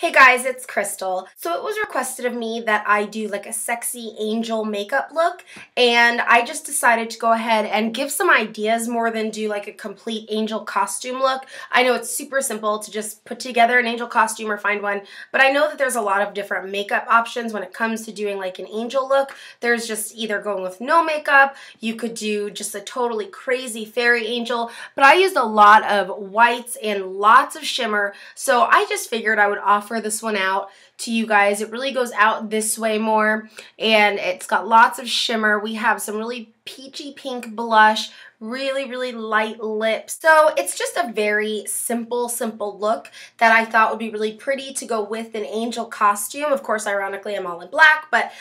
Hey guys, it's Crystal. So it was requested of me that I do like a sexy angel makeup look, and I just decided to go ahead and give some ideas more than do like a complete angel costume look. I know it's super simple to just put together an angel costume or find one, but I know that there's a lot of different makeup options when it comes to doing like an angel look. There's just either going with no makeup, you could do just a totally crazy fairy angel, but I used a lot of whites and lots of shimmer, so I just figured I would offer this one out to you guys. It really goes out this way more, and it's got lots of shimmer. We have some really peachy pink blush, really light lips. So it's just a very simple look that I thought would be really pretty to go with an angel costume. Of course, ironically, I'm all in black, but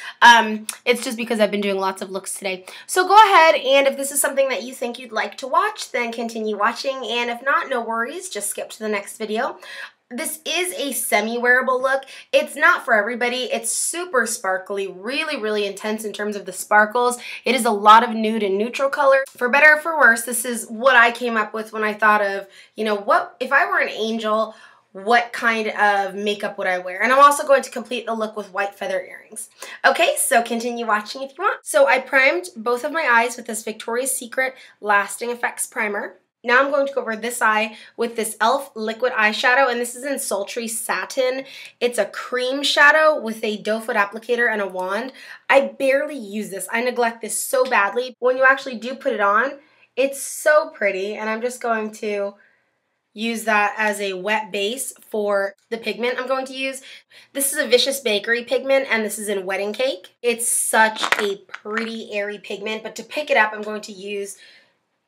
it's just because I've been doing lots of looks today. So go ahead, and if this is something that you think you'd like to watch, then continue watching, and if not, no worries, just skip to the next video. This is a semi-wearable look. It's not for everybody. It's super sparkly, really intense in terms of the sparkles. It is a lot of nude and neutral color. For better or for worse, this is what I came up with when I thought of, you know, what if I were an angel, what kind of makeup would I wear? And I'm also going to complete the look with white feather earrings. Okay, so continue watching if you want. So I primed both of my eyes with this Victoria's Secret Lasting Effects Primer. Now I'm going to go over this eye with this e.l.f. liquid eyeshadow, and this is in Sultry Satin. It's a cream shadow with a doe foot applicator and a wand. I barely use this. I neglect this so badly. When you actually do put it on, it's so pretty, and I'm just going to use that as a wet base for the pigment I'm going to use. This is a Vicious Bakery pigment, and this is in Wedding Cake. It's such a pretty airy pigment, but to pick it up, I'm going to use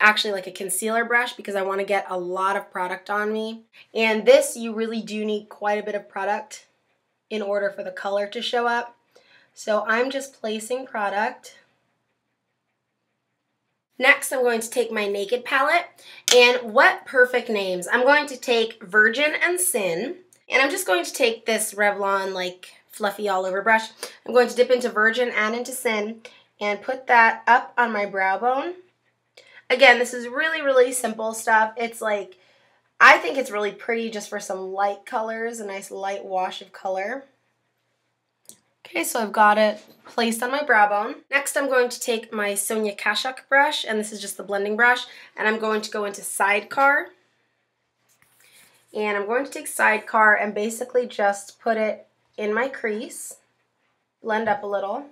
actually like a concealer brush because I want to get a lot of product on me. And this, you really do need quite a bit of product in order for the color to show up. So I'm just placing product. Next, I'm going to take my Naked palette, and what perfect names. I'm going to take Virgin and Sin, and I'm just going to take this Revlon like fluffy all over brush. I'm going to dip into Virgin and into Sin and put that up on my brow bone. Again, this is really simple stuff. It's like, I think it's really pretty just for some light colors, a nice light wash of color. Okay, so I've got it placed on my brow bone. Next, I'm going to take my Sonia Kashuk brush, and this is just the blending brush, and I'm going to go into Sidecar. And I'm going to take Sidecar and basically just put it in my crease, blend up a little.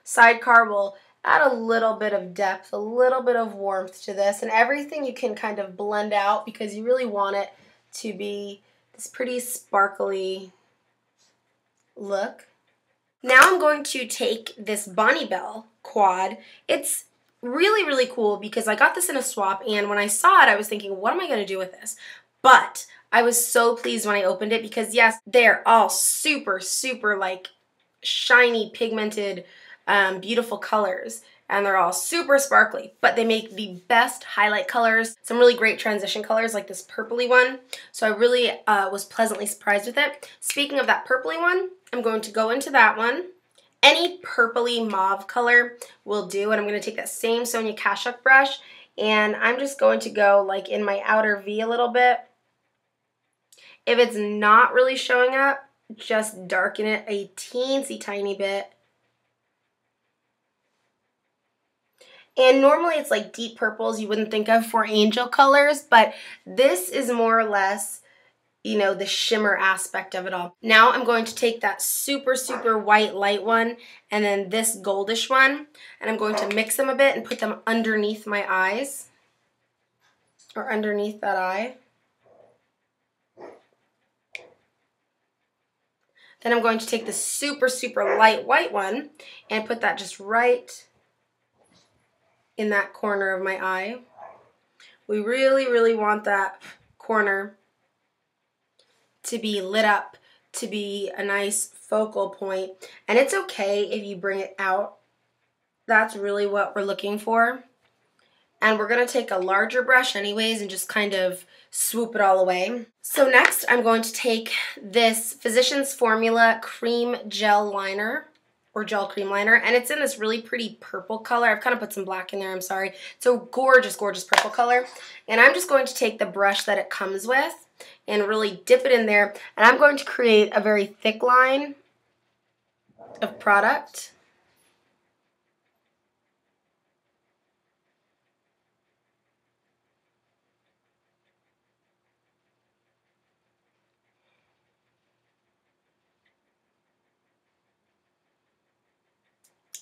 Sidecar will add a little bit of depth, a little bit of warmth to this, and everything you can kind of blend out because you really want it to be this pretty sparkly look. Now I'm going to take this Bonnie Bell quad. It's really cool because I got this in a swap, and when I saw it, I was thinking, what am I going to do with this? But I was so pleased when I opened it because yes, they're all super like shiny, pigmented, beautiful colors, and they're all super sparkly, but they make the best highlight colors, some really great transition colors like this purpley one. So I really was pleasantly surprised with it. Speaking of that purpley one, I'm going to go into that one. Any purpley mauve color will do, and I'm going to take that same Sonia Kashuk brush, and I'm just going to go like in my outer V a little bit. If it's not really showing up, just darken it a teensy tiny bit. And normally it's like deep purples you wouldn't think of for angel colors, but this is more or less, you know, the shimmer aspect of it all. Now I'm going to take that super white light one and then this goldish one, and I'm going to mix them a bit and put them underneath my eyes, or underneath that eye. Then I'm going to take the super light white one and put that just right in that corner of my eye. We really want that corner to be lit up, to be a nice focal point. And it's okay if you bring it out. That's really what we're looking for. And we're going to take a larger brush anyways and just kind of swoop it all away. So next I'm going to take this Physicians Formula Cream Gel Liner, or gel cream liner, and it's in this really pretty purple color. I've kind of put some black in there, I'm sorry. It's a gorgeous purple color. And I'm just going to take the brush that it comes with, and really dip it in there. And I'm going to create a very thick line of product.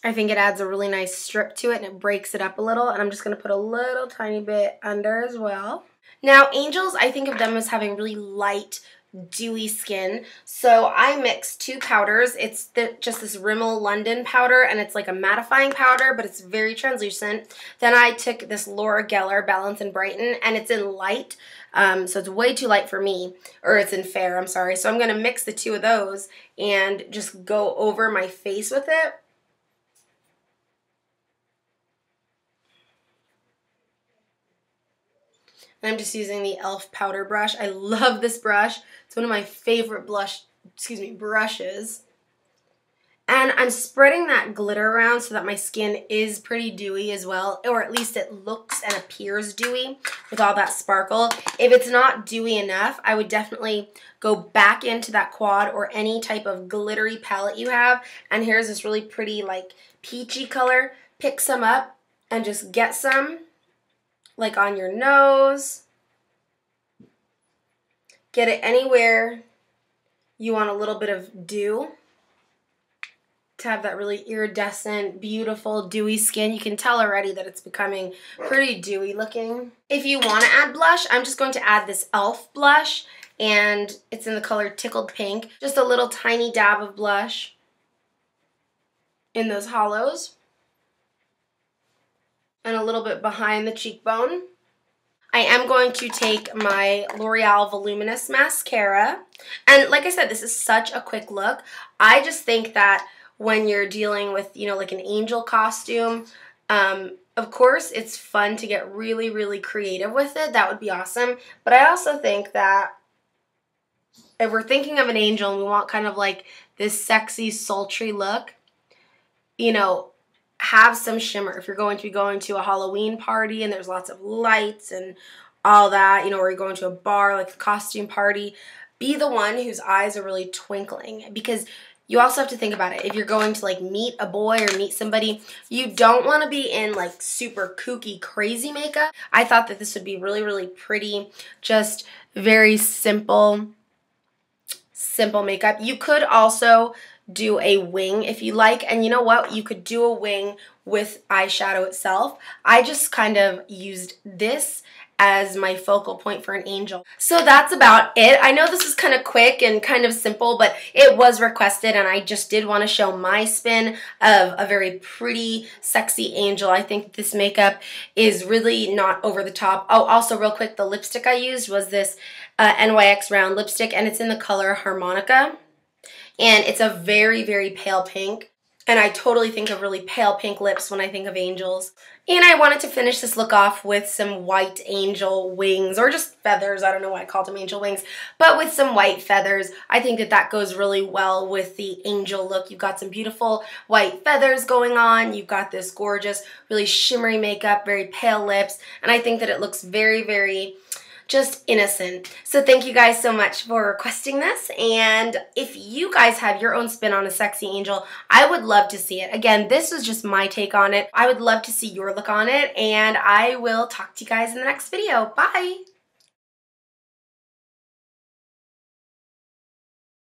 I think it adds a really nice strip to it and it breaks it up a little, and I'm just going to put a little tiny bit under as well. Now, angels, I think of them as having really light, dewy skin, so I mixed 2 powders. It's just this Rimmel London powder, and it's like a mattifying powder, but it's very translucent. Then I took this Laura Geller Balance and Brighten, and it's in light, so it's way too light for me, or it's in fair, I'm sorry. So I'm going to mix the 2 of those and just go over my face with it. And I'm just using the e.l.f. powder brush. I love this brush. It's one of my favorite brushes. And I'm spreading that glitter around so that my skin is pretty dewy as well, or at least it looks and appears dewy with all that sparkle. If it's not dewy enough, I would definitely go back into that quad or any type of glittery palette you have. And here's this really pretty like peachy color. Pick some up and just get some, like on your nose. Get it anywhere you want a little bit of dew to have that really iridescent, beautiful, dewy skin. You can tell already that it's becoming pretty dewy looking. If you want to add blush, I'm just going to add this e.l.f. blush, and it's in the color Tickled Pink. Just a little tiny dab of blush in those hollows and a little bit behind the cheekbone. I am going to take my L'Oreal Voluminous Mascara. And like I said, this is such a quick look. I just think that when you're dealing with, you know, like an angel costume, of course, it's fun to get really, really creative with it. That would be awesome. But I also think that if we're thinking of an angel and we want kind of like this sexy, sultry look, you know, have some shimmer. If you're going to be going to a Halloween party and there's lots of lights and all that, you know, or you're going to a bar, like a costume party, be the one whose eyes are really twinkling, because you also have to think about it. If you're going to like meet a boy or meet somebody, you don't want to be in like super kooky, crazy makeup. I thought that this would be really, really pretty, just very simple makeup. You could also do a wing if you like, and you know what, you could do a wing with eyeshadow itself. I just kind of used this as my focal point for an angel. So that's about it. I know this is kind of quick and kind of simple, but it was requested and I just did want to show my spin of a very pretty, sexy angel. I think this makeup is really not over the top. Oh, also real quick, the lipstick I used was this NYX Round lipstick, and it's in the color Harmonica. And it's a very, very pale pink. And I totally think of really pale pink lips when I think of angels. And I wanted to finish this look off with some white angel wings, or just feathers. I don't know why I called them angel wings, but with some white feathers. I think that that goes really well with the angel look. You've got some beautiful white feathers going on. You've got this gorgeous, really shimmery makeup, very pale lips. And I think that it looks very, very just innocent. So thank you guys so much for requesting this, and if you guys have your own spin on a sexy angel, I would love to see it. Again, this was just my take on it. I would love to see your look on it, and I will talk to you guys in the next video. Bye!